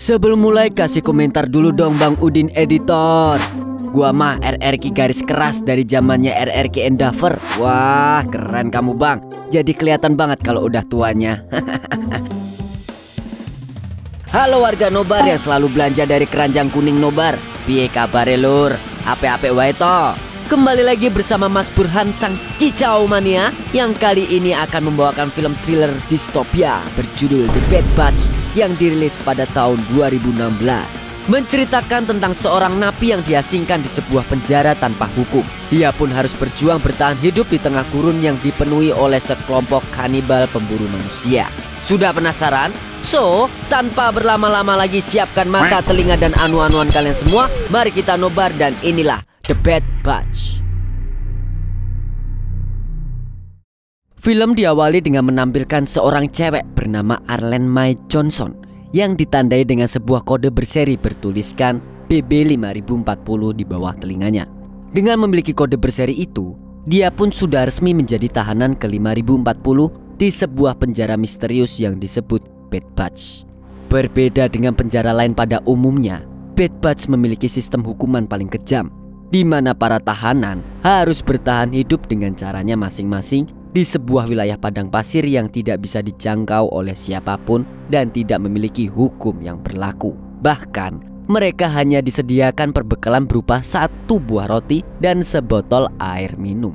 Sebelum mulai kasih komentar dulu dong Bang Udin editor. Gua mah RRQ garis keras dari zamannya RRQ Endeavor. Wah keren kamu bang. Jadi kelihatan banget kalau udah tuanya. Halo warga Nobar yang selalu belanja dari keranjang kuning Nobar. Piye kabare lur? Ape-ape wae to? Kembali lagi bersama Mas Burhan sang kicau mania yang kali ini akan membawakan film thriller distopia berjudul The Bad Batch yang dirilis pada tahun 2016. Menceritakan tentang seorang napi yang diasingkan di sebuah penjara tanpa hukum. Dia pun harus berjuang bertahan hidup di tengah gurun yang dipenuhi oleh sekelompok kanibal pemburu manusia. Sudah penasaran? So, tanpa berlama-lama lagi siapkan mata, telinga, dan anu-anuan kalian semua. Mari kita nobar dan inilah The Bad Batch. Film diawali dengan menampilkan seorang cewek bernama Arlene Mae Johnson yang ditandai dengan sebuah kode berseri bertuliskan BB5040 di bawah telinganya. Dengan memiliki kode berseri itu, dia pun sudah resmi menjadi tahanan ke-5040 di sebuah penjara misterius yang disebut Bad Batch. Berbeda dengan penjara lain pada umumnya, Bad Batch memiliki sistem hukuman paling kejam, di mana para tahanan harus bertahan hidup dengan caranya masing-masing di sebuah wilayah padang pasir yang tidak bisa dijangkau oleh siapapun dan tidak memiliki hukum yang berlaku. Bahkan, mereka hanya disediakan perbekalan berupa 1 buah roti dan sebotol air minum.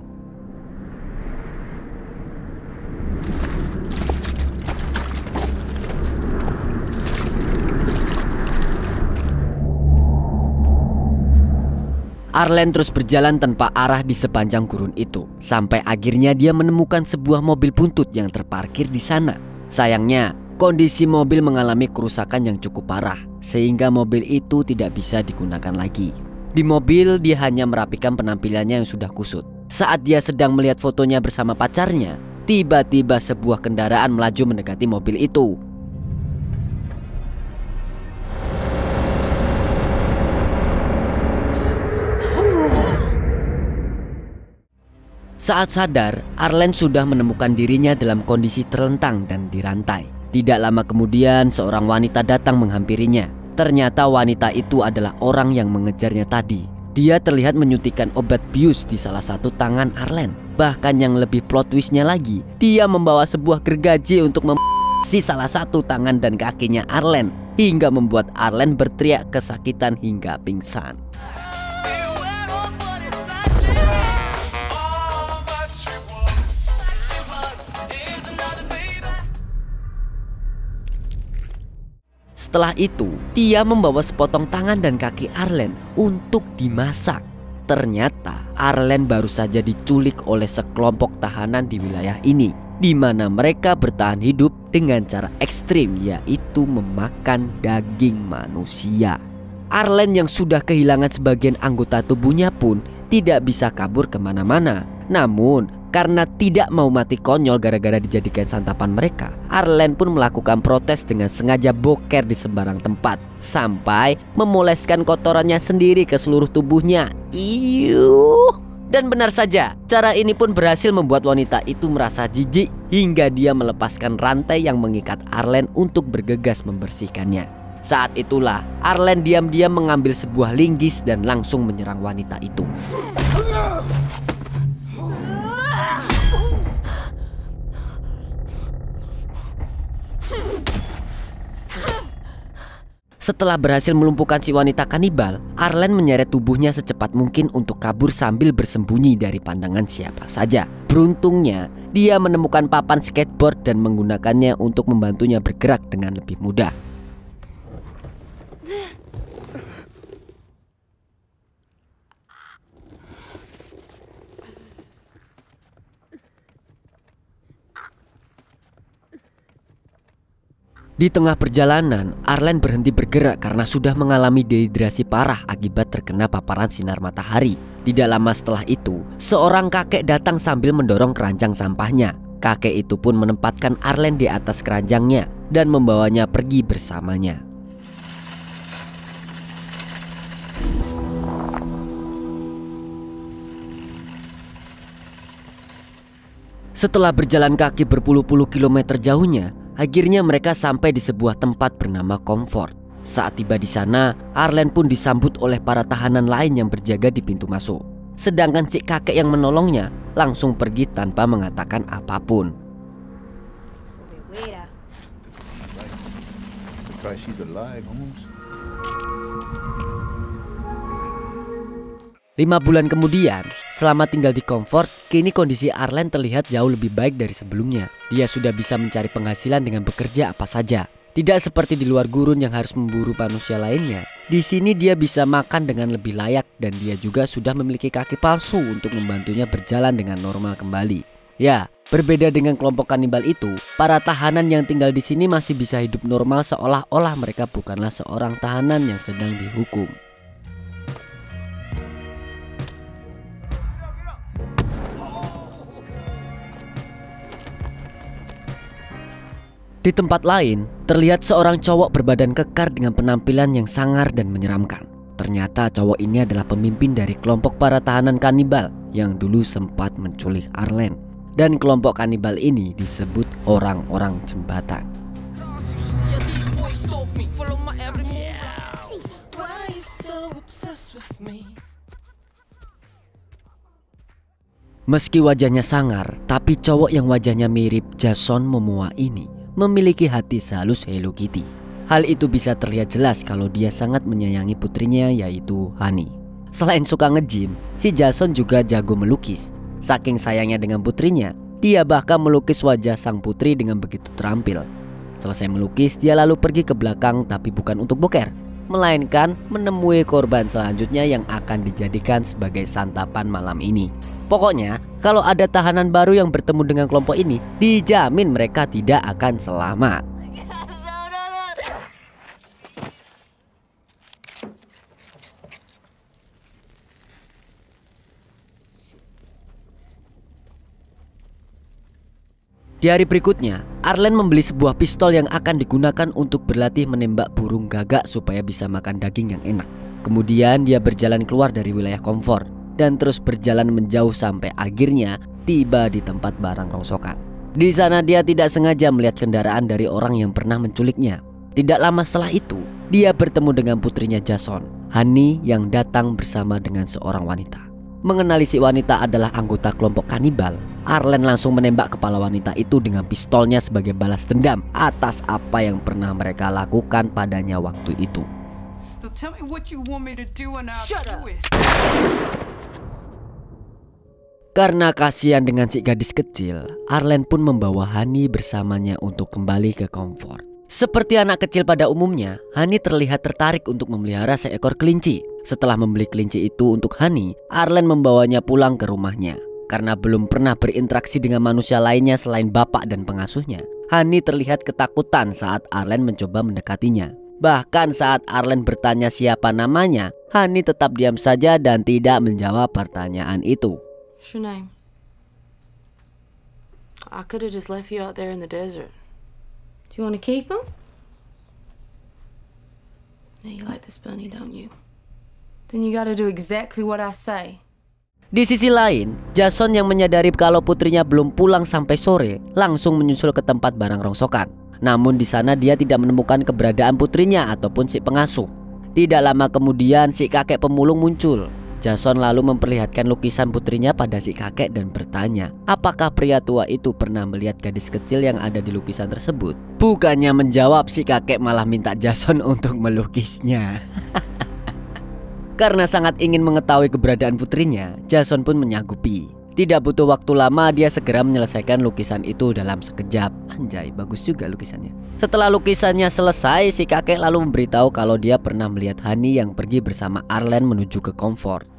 Arlene terus berjalan tanpa arah di sepanjang gurun itu, sampai akhirnya dia menemukan sebuah mobil buntut yang terparkir di sana. Sayangnya, kondisi mobil mengalami kerusakan yang cukup parah, sehingga mobil itu tidak bisa digunakan lagi. Di mobil, dia hanya merapikan penampilannya yang sudah kusut. Saat dia sedang melihat fotonya bersama pacarnya, tiba-tiba sebuah kendaraan melaju mendekati mobil itu. Saat sadar, Arlene sudah menemukan dirinya dalam kondisi terlentang dan dirantai. Tidak lama kemudian, seorang wanita datang menghampirinya. Ternyata wanita itu adalah orang yang mengejarnya tadi. Dia terlihat menyuntikkan obat bius di salah satu tangan Arlene. Bahkan yang lebih plot twistnya lagi, dia membawa sebuah gergaji untuk si salah satu tangan dan kakinya Arlene, hingga membuat Arlene berteriak kesakitan hingga pingsan. Setelah itu, dia membawa sepotong tangan dan kaki Arlene untuk dimasak. Ternyata Arlene baru saja diculik oleh sekelompok tahanan di wilayah ini, di mana mereka bertahan hidup dengan cara ekstrim, yaitu memakan daging manusia. Arlene yang sudah kehilangan sebagian anggota tubuhnya pun tidak bisa kabur kemana-mana. Namun, karena tidak mau mati konyol gara-gara dijadikan santapan mereka, Arlene pun melakukan protes dengan sengaja boker di sembarang tempat, sampai memoleskan kotorannya sendiri ke seluruh tubuhnya. Iyuh. Dan benar saja, cara ini pun berhasil membuat wanita itu merasa jijik, hingga dia melepaskan rantai yang mengikat Arlene untuk bergegas membersihkannya. Saat itulah Arlene diam-diam mengambil sebuah linggis dan langsung menyerang wanita itu. Setelah berhasil melumpuhkan si wanita kanibal, Arlene menyeret tubuhnya secepat mungkin untuk kabur sambil bersembunyi dari pandangan siapa saja. Beruntungnya, dia menemukan papan skateboard dan menggunakannya untuk membantunya bergerak dengan lebih mudah. Di tengah perjalanan, Arlene berhenti bergerak karena sudah mengalami dehidrasi parah akibat terkena paparan sinar matahari. Tidak lama setelah itu, seorang kakek datang sambil mendorong keranjang sampahnya. Kakek itu pun menempatkan Arlene di atas keranjangnya dan membawanya pergi bersamanya. Setelah berjalan kaki berpuluh-puluh kilometer jauhnya, akhirnya mereka sampai di sebuah tempat bernama Comfort. Saat tiba di sana, Arlen pun disambut oleh para tahanan lain yang berjaga di pintu masuk. Sedangkan si kakek yang menolongnya langsung pergi tanpa mengatakan apapun. Lima bulan kemudian, selama tinggal di Comfort, kini kondisi Arlen terlihat jauh lebih baik dari sebelumnya. Dia sudah bisa mencari penghasilan dengan bekerja apa saja. Tidak seperti di luar gurun yang harus memburu manusia lainnya. Di sini dia bisa makan dengan lebih layak dan dia juga sudah memiliki kaki palsu untuk membantunya berjalan dengan normal kembali. Ya, berbeda dengan kelompok kanibal itu, para tahanan yang tinggal di sini masih bisa hidup normal seolah-olah mereka bukanlah seorang tahanan yang sedang dihukum. Di tempat lain, terlihat seorang cowok berbadan kekar dengan penampilan yang sangar dan menyeramkan. Ternyata cowok ini adalah pemimpin dari kelompok para tahanan kanibal yang dulu sempat menculik Arlen. Dan kelompok kanibal ini disebut orang-orang jembatan. Meski wajahnya sangar, tapi cowok yang wajahnya mirip Jason Momoa ini memiliki hati sehalus Hello Kitty. Hal itu bisa terlihat jelas kalau dia sangat menyayangi putrinya, yaitu Honey. Selain suka nge-gym, si Jason juga jago melukis. Saking sayangnya dengan putrinya, dia bahkan melukis wajah sang putri dengan begitu terampil. Selesai melukis, dia lalu pergi ke belakang, tapi bukan untuk boker, melainkan menemui korban selanjutnya yang akan dijadikan sebagai santapan malam ini. Pokoknya, kalau ada tahanan baru yang bertemu dengan kelompok ini, dijamin mereka tidak akan selamat. Di hari berikutnya, Arlen membeli sebuah pistol yang akan digunakan untuk berlatih menembak burung gagak supaya bisa makan daging yang enak. Kemudian dia berjalan keluar dari wilayah Comfort dan terus berjalan menjauh sampai akhirnya tiba di tempat barang rongsokan. Di sana dia tidak sengaja melihat kendaraan dari orang yang pernah menculiknya. Tidak lama setelah itu, dia bertemu dengan putrinya Jason, Honey, yang datang bersama dengan seorang wanita. Mengenali si wanita adalah anggota kelompok kanibal, Arlen langsung menembak kepala wanita itu dengan pistolnya sebagai balas dendam atas apa yang pernah mereka lakukan padanya waktu itu. Karena kasihan dengan si gadis kecil, Arlen pun membawa Honey bersamanya untuk kembali ke Comfort. Seperti anak kecil pada umumnya, Honey terlihat tertarik untuk memelihara seekor kelinci. Setelah membeli kelinci itu untuk Honey, Arlen membawanya pulang ke rumahnya. Karena belum pernah berinteraksi dengan manusia lainnya selain bapak dan pengasuhnya, Honey terlihat ketakutan saat Arlen mencoba mendekatinya. Bahkan saat Arlen bertanya siapa namanya, Honey tetap diam saja dan tidak menjawab pertanyaan itu. What's your name? I could have just left you out there in the desert. Do you want to keep him? Now you like this bunny, don't you? Then you gotta do exactly what I say. Di sisi lain, Jason yang menyadari kalau putrinya belum pulang sampai sore, langsung menyusul ke tempat barang rongsokan. Namun di sana dia tidak menemukan keberadaan putrinya ataupun si pengasuh. Tidak lama kemudian si kakek pemulung muncul. Jason lalu memperlihatkan lukisan putrinya pada si kakek dan bertanya, apakah pria tua itu pernah melihat gadis kecil yang ada di lukisan tersebut. Bukannya menjawab, si kakek malah minta Jason untuk melukisnya. Karena sangat ingin mengetahui keberadaan putrinya, Jason pun menyanggupi. Tidak butuh waktu lama, dia segera menyelesaikan lukisan itu dalam sekejap. Anjay, bagus juga lukisannya. Setelah lukisannya selesai, si kakek lalu memberitahu kalau dia pernah melihat Honey yang pergi bersama Arlen menuju ke Comfort.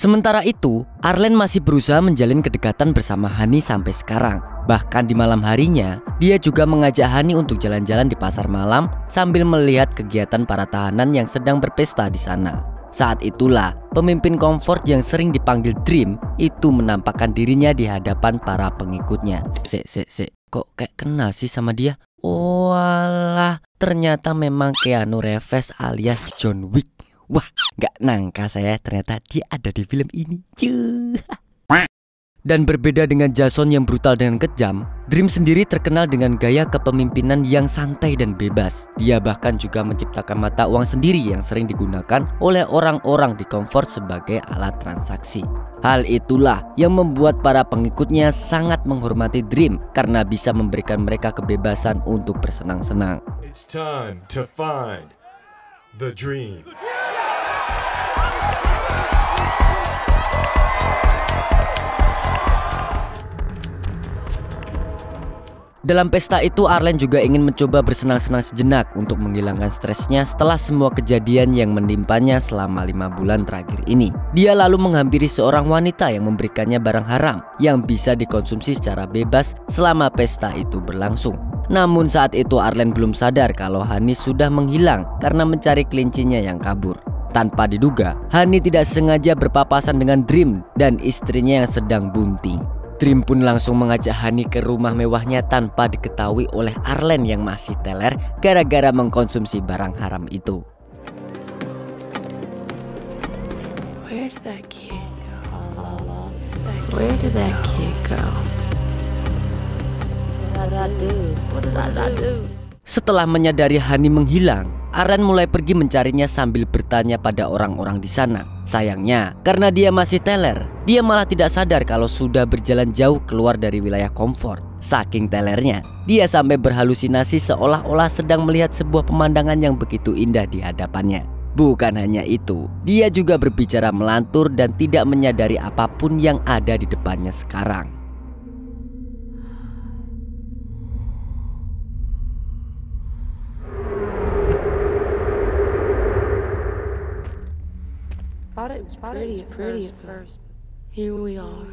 Sementara itu, Arlen masih berusaha menjalin kedekatan bersama Honey sampai sekarang. Bahkan di malam harinya, dia juga mengajak Honey untuk jalan-jalan di pasar malam sambil melihat kegiatan para tahanan yang sedang berpesta di sana. Saat itulah, pemimpin Comfort yang sering dipanggil Dream itu menampakkan dirinya di hadapan para pengikutnya. Kok kayak kenal sih sama dia? Walah, ternyata memang Keanu Reeves alias John Wick. Wah, gak nangka saya ternyata dia ada di film ini. Dan berbeda dengan Jason yang brutal dan kejam, Dream sendiri terkenal dengan gaya kepemimpinan yang santai dan bebas. Dia bahkan juga menciptakan mata uang sendiri yang sering digunakan oleh orang-orang di Comfort sebagai alat transaksi. Hal itulah yang membuat para pengikutnya sangat menghormati Dream karena bisa memberikan mereka kebebasan untuk bersenang-senang. It's time to find the dream. Dalam pesta itu, Arlen juga ingin mencoba bersenang-senang sejenak untuk menghilangkan stresnya setelah semua kejadian yang menimpanya selama 5 bulan terakhir ini. Dia lalu menghampiri seorang wanita yang memberikannya barang haram yang bisa dikonsumsi secara bebas selama pesta itu berlangsung. Namun saat itu Arlen belum sadar kalau Honey sudah menghilang karena mencari kelincinya yang kabur. Tanpa diduga, Honey tidak sengaja berpapasan dengan Dream dan istrinya yang sedang bunting. Dream pun langsung mengajak Honey ke rumah mewahnya tanpa diketahui oleh Arlen yang masih teler gara-gara mengkonsumsi barang haram itu. Where did that kid go? Where did that kid go? What did I do? Setelah menyadari Honey menghilang, Arlen mulai pergi mencarinya sambil bertanya pada orang-orang di sana. Sayangnya, karena dia masih teler, dia malah tidak sadar kalau sudah berjalan jauh keluar dari wilayah Comfort. Saking telernya, dia sampai berhalusinasi seolah-olah sedang melihat sebuah pemandangan yang begitu indah di hadapannya. Bukan hanya itu, dia juga berbicara melantur dan tidak menyadari apapun yang ada di depannya sekarang. Thought it was pretty at first. Here we are.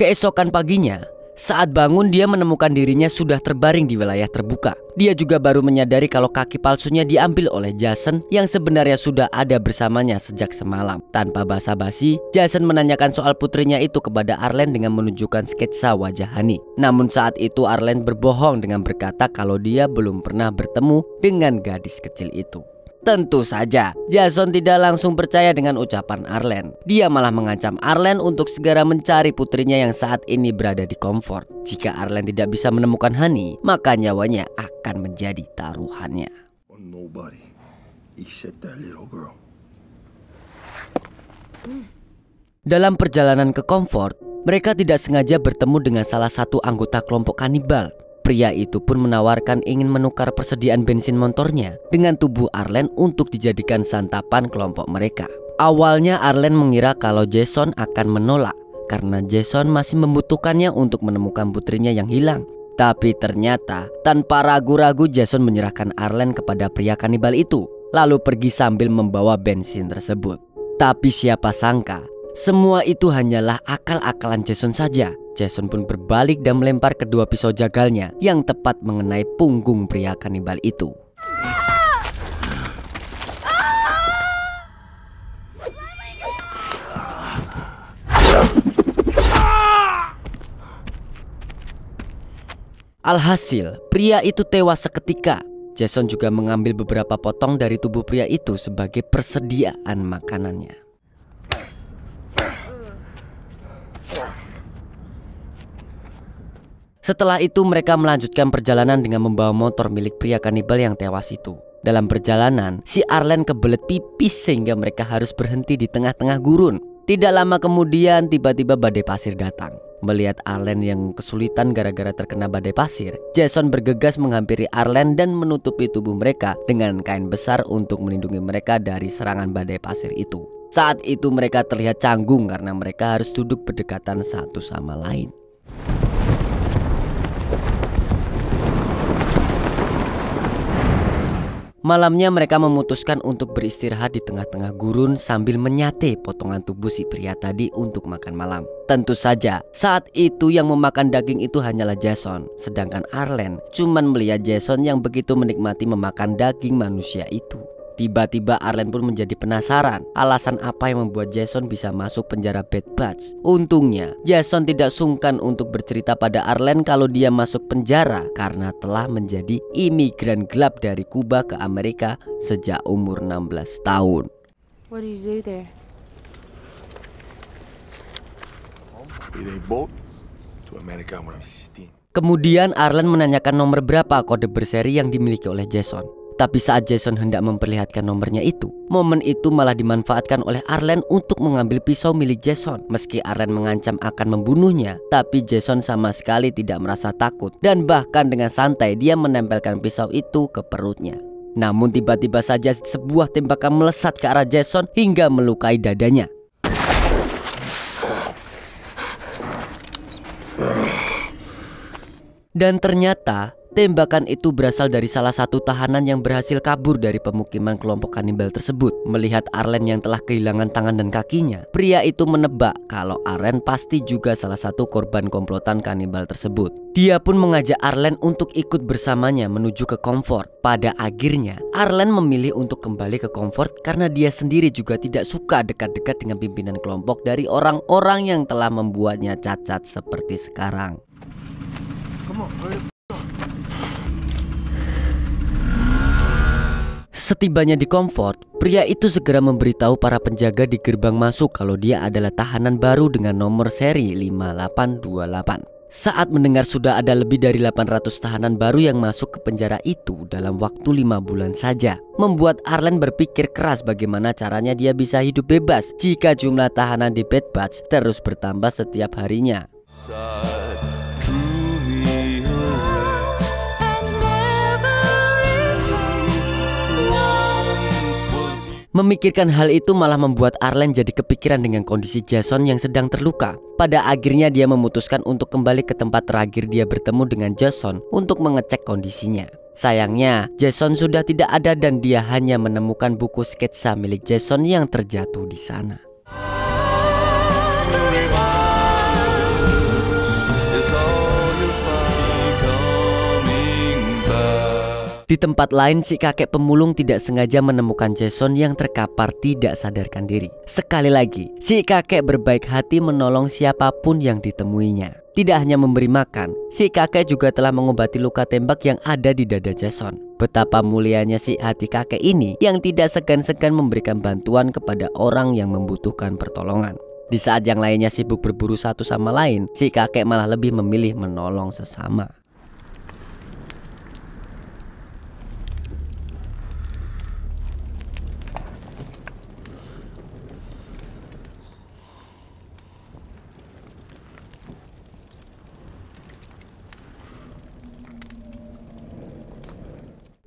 Keesokan paginya, saat bangun dia menemukan dirinya sudah terbaring di wilayah terbuka. Dia juga baru menyadari kalau kaki palsunya diambil oleh Jason yang sebenarnya sudah ada bersamanya sejak semalam. Tanpa basa-basi, Jason menanyakan soal putrinya itu kepada Arlen dengan menunjukkan sketsa wajah Honey. Namun saat itu Arlen berbohong dengan berkata kalau dia belum pernah bertemu dengan gadis kecil itu. Tentu saja, Jason tidak langsung percaya dengan ucapan Arlen. Dia malah mengancam Arlen untuk segera mencari putrinya yang saat ini berada di Comfort. Jika Arlen tidak bisa menemukan Honey, maka nyawanya akan menjadi taruhannya. Dalam perjalanan ke Comfort, mereka tidak sengaja bertemu dengan salah satu anggota kelompok kanibal. Pria itu pun menawarkan ingin menukar persediaan bensin motornya dengan tubuh Arlen untuk dijadikan santapan kelompok mereka. Awalnya Arlen mengira kalau Jason akan menolak karena Jason masih membutuhkannya untuk menemukan putrinya yang hilang. Tapi ternyata tanpa ragu-ragu Jason menyerahkan Arlen kepada pria kanibal itu, lalu pergi sambil membawa bensin tersebut. Tapi siapa sangka semua itu hanyalah akal-akalan Jason saja. Jason pun berbalik dan melempar kedua pisau jagalnya yang tepat mengenai punggung pria kanibal itu. Alhasil, pria itu tewas seketika. Jason juga mengambil beberapa potong dari tubuh pria itu sebagai persediaan makanannya. Setelah itu mereka melanjutkan perjalanan dengan membawa motor milik pria kanibal yang tewas itu. Dalam perjalanan, si Arlen kebelet pipis sehingga mereka harus berhenti di tengah-tengah gurun. Tidak lama kemudian tiba-tiba badai pasir datang. Melihat Arlen yang kesulitan gara-gara terkena badai pasir, Jason bergegas menghampiri Arlen dan menutupi tubuh mereka dengan kain besar untuk melindungi mereka dari serangan badai pasir itu. Saat itu mereka terlihat canggung karena mereka harus duduk berdekatan satu sama lain. Malamnya mereka memutuskan untuk beristirahat di tengah-tengah gurun sambil menyate potongan tubuh si pria tadi untuk makan malam. Tentu saja saat itu yang memakan daging itu hanyalah Jason, sedangkan Arlen cuman melihat Jason yang begitu menikmati memakan daging manusia itu. Tiba-tiba Arlen pun menjadi penasaran alasan apa yang membuat Jason bisa masuk penjara Bed Bugs. Untungnya Jason tidak sungkan untuk bercerita pada Arlen kalau dia masuk penjara karena telah menjadi imigran gelap dari Kuba ke Amerika sejak umur 16 tahun. What do you do there? With a boat to America when I'm 16. Kemudian Arlen menanyakan nomor berapa kode berseri yang dimiliki oleh Jason. Tapi saat Jason hendak memperlihatkan nomornya itu, momen itu malah dimanfaatkan oleh Arlen untuk mengambil pisau milik Jason. Meski Arlen mengancam akan membunuhnya, tapi Jason sama sekali tidak merasa takut. Dan bahkan dengan santai dia menempelkan pisau itu ke perutnya. Namun tiba-tiba saja sebuah tembakan melesat ke arah Jason hingga melukai dadanya. Dan ternyata tembakan itu berasal dari salah satu tahanan yang berhasil kabur dari pemukiman kelompok kanibal tersebut. Melihat Arlen yang telah kehilangan tangan dan kakinya, pria itu menebak kalau Arlen pasti juga salah satu korban komplotan kanibal tersebut. Dia pun mengajak Arlen untuk ikut bersamanya menuju ke Comfort. Pada akhirnya, Arlen memilih untuk kembali ke Comfort karena dia sendiri juga tidak suka dekat-dekat dengan pimpinan kelompok dari orang-orang yang telah membuatnya cacat seperti sekarang. Setibanya di Comfort, pria itu segera memberitahu para penjaga di gerbang masuk kalau dia adalah tahanan baru dengan nomor seri 5828. Saat mendengar sudah ada lebih dari 800 tahanan baru yang masuk ke penjara itu dalam waktu 5 bulan saja, membuat Arlen berpikir keras bagaimana caranya dia bisa hidup bebas jika jumlah tahanan di Bed Bugs terus bertambah setiap harinya. Memikirkan hal itu malah membuat Arlen jadi kepikiran dengan kondisi Jason yang sedang terluka. Pada akhirnya dia memutuskan untuk kembali ke tempat terakhir dia bertemu dengan Jason untuk mengecek kondisinya. Sayangnya Jason sudah tidak ada dan dia hanya menemukan buku sketsa milik Jason yang terjatuh di sana. Di tempat lain, si kakek pemulung tidak sengaja menemukan Jason yang terkapar tidak sadarkan diri. Sekali lagi, si kakek berbaik hati menolong siapapun yang ditemuinya. Tidak hanya memberi makan, si kakek juga telah mengobati luka tembak yang ada di dada Jason. Betapa mulianya si hati kakek ini yang tidak segan-segan memberikan bantuan kepada orang yang membutuhkan pertolongan. Di saat yang lainnya sibuk berburu satu sama lain, si kakek malah lebih memilih menolong sesama.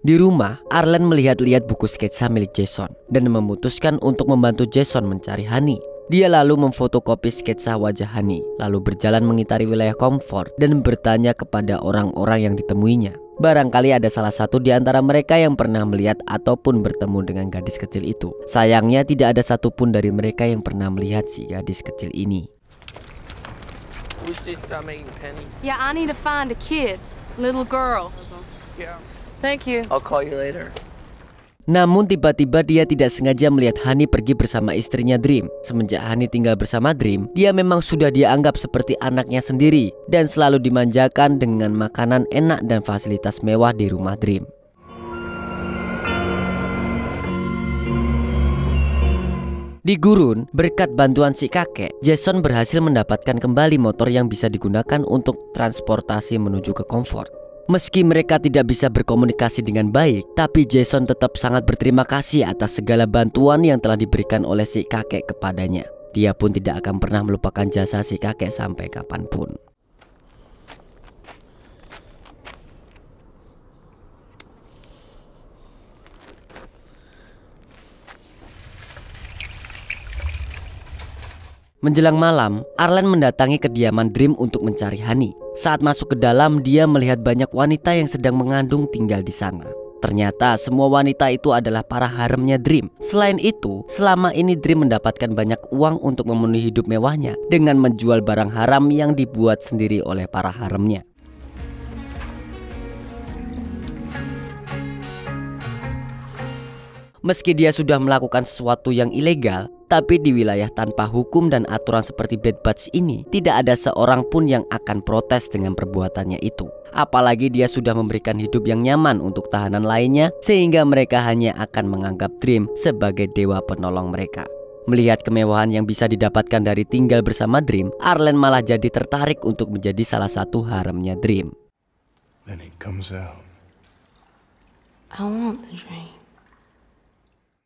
Di rumah, Arlen melihat-lihat buku sketsa milik Jason dan memutuskan untuk membantu Jason mencari Honey. Dia lalu memfotokopi sketsa wajah Honey, lalu berjalan mengitari wilayah Comfort dan bertanya kepada orang-orang yang ditemuinya. Barangkali ada salah satu di antara mereka yang pernah melihat ataupun bertemu dengan gadis kecil itu. Sayangnya tidak ada satupun dari mereka yang pernah melihat si gadis kecil ini. Yeah, I need to find a kid, little girl. Yeah. Thank you. I'll call you later. Namun tiba-tiba dia tidak sengaja melihat Honey pergi bersama istrinya Dream. Semenjak Honey tinggal bersama Dream, dia memang sudah dianggap seperti anaknya sendiri dan selalu dimanjakan dengan makanan enak dan fasilitas mewah di rumah Dream. Di gurun, berkat bantuan si kakek, Jason berhasil mendapatkan kembali motor yang bisa digunakan untuk transportasi menuju ke Comfort. Meski mereka tidak bisa berkomunikasi dengan baik, tapi Jason tetap sangat berterima kasih atas segala bantuan yang telah diberikan oleh si kakek kepadanya. Dia pun tidak akan pernah melupakan jasa si kakek sampai kapanpun. Menjelang malam, Arlen mendatangi kediaman Dream untuk mencari Honey. Saat masuk ke dalam, dia melihat banyak wanita yang sedang mengandung tinggal di sana. Ternyata semua wanita itu adalah para haremnya Dream. Selain itu, selama ini Dream mendapatkan banyak uang untuk memenuhi hidup mewahnya dengan menjual barang haram yang dibuat sendiri oleh para haremnya. Meski dia sudah melakukan sesuatu yang ilegal, tapi di wilayah tanpa hukum dan aturan seperti Bad Batch ini, tidak ada seorang pun yang akan protes dengan perbuatannya itu. Apalagi dia sudah memberikan hidup yang nyaman untuk tahanan lainnya, sehingga mereka hanya akan menganggap Dream sebagai dewa penolong mereka. Melihat kemewahan yang bisa didapatkan dari tinggal bersama Dream, Arlen malah jadi tertarik untuk menjadi salah satu haremnya Dream. Then it comes out. I want the dream.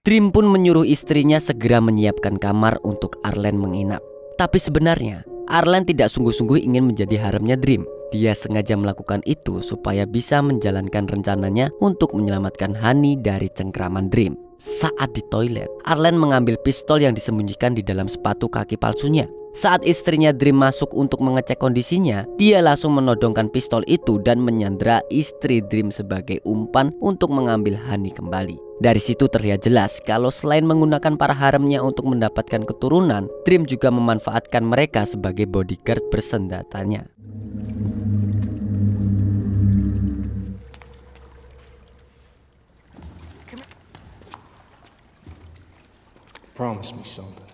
Dream pun menyuruh istrinya segera menyiapkan kamar untuk Arlen menginap. Tapi sebenarnya, Arlen tidak sungguh-sungguh ingin menjadi haremnya Dream. Dia sengaja melakukan itu supaya bisa menjalankan rencananya untuk menyelamatkan Honey dari cengkraman Dream. Saat di toilet, Arlen mengambil pistol yang disembunyikan di dalam sepatu kaki palsunya. Saat istrinya Dream masuk untuk mengecek kondisinya, dia langsung menodongkan pistol itu dan menyandra istri Dream sebagai umpan untuk mengambil Honey kembali. Dari situ terlihat jelas kalau selain menggunakan para haremnya untuk mendapatkan keturunan, Dream juga memanfaatkan mereka sebagai bodyguard bersenjatanya. Promise me something.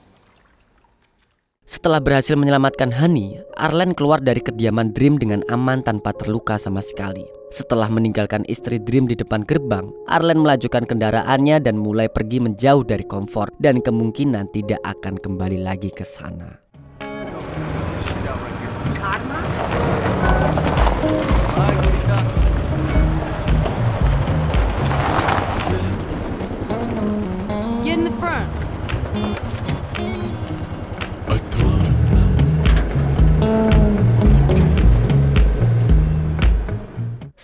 Setelah berhasil menyelamatkan Honey, Arlen keluar dari kediaman Dream dengan aman tanpa terluka sama sekali. Setelah meninggalkan istri Dream di depan gerbang, Arlen melajukan kendaraannya dan mulai pergi menjauh dari Comfort dan kemungkinan tidak akan kembali lagi ke sana. Get in the front.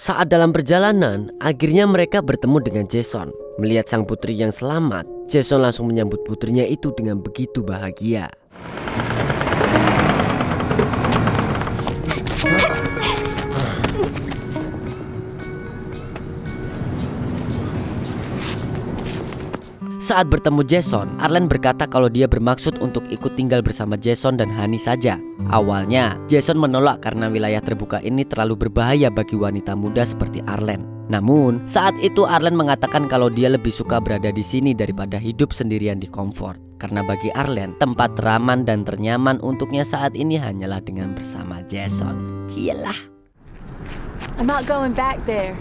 Saat dalam perjalanan, akhirnya mereka bertemu dengan Jason. Melihat sang putri yang selamat, Jason langsung menyambut putrinya itu dengan begitu bahagia. Saat bertemu Jason, Arlen berkata kalau dia bermaksud untuk ikut tinggal bersama Jason dan Honey saja. Awalnya, Jason menolak karena wilayah terbuka ini terlalu berbahaya bagi wanita muda seperti Arlen. Namun, saat itu Arlen mengatakan kalau dia lebih suka berada di sini daripada hidup sendirian di Comfort. Karena bagi Arlen, tempat teraman dan ternyaman untuknya saat ini hanyalah dengan bersama Jason. Cialah. I'm not going back there.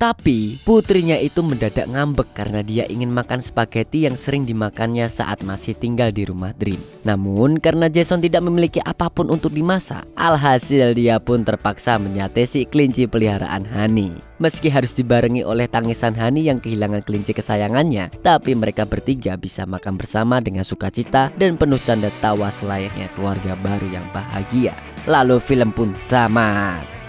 Tapi putrinya itu mendadak ngambek karena dia ingin makan spaghetti yang sering dimakannya saat masih tinggal di rumah Dream. Namun karena Jason tidak memiliki apapun untuk dimasak, alhasil dia pun terpaksa menyate si kelinci peliharaan Honey. Meski harus dibarengi oleh tangisan Honey yang kehilangan kelinci kesayangannya, tapi mereka bertiga bisa makan bersama dengan sukacita dan penuh canda tawa selayaknya keluarga baru yang bahagia. Lalu film pun tamat.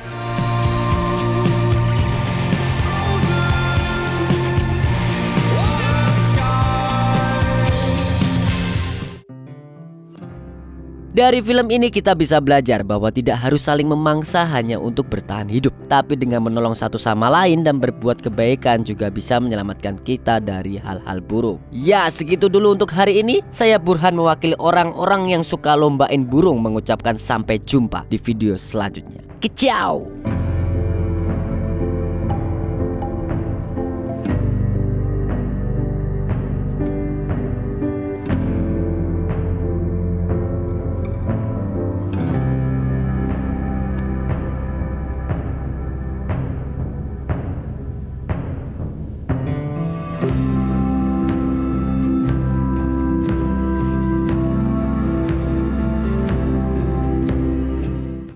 Dari film ini kita bisa belajar bahwa tidak harus saling memangsa hanya untuk bertahan hidup, tapi dengan menolong satu sama lain dan berbuat kebaikan juga bisa menyelamatkan kita dari hal-hal buruk. Ya, segitu dulu untuk hari ini. Saya Burhan mewakili orang-orang yang suka lombain burung mengucapkan sampai jumpa di video selanjutnya. Kicau.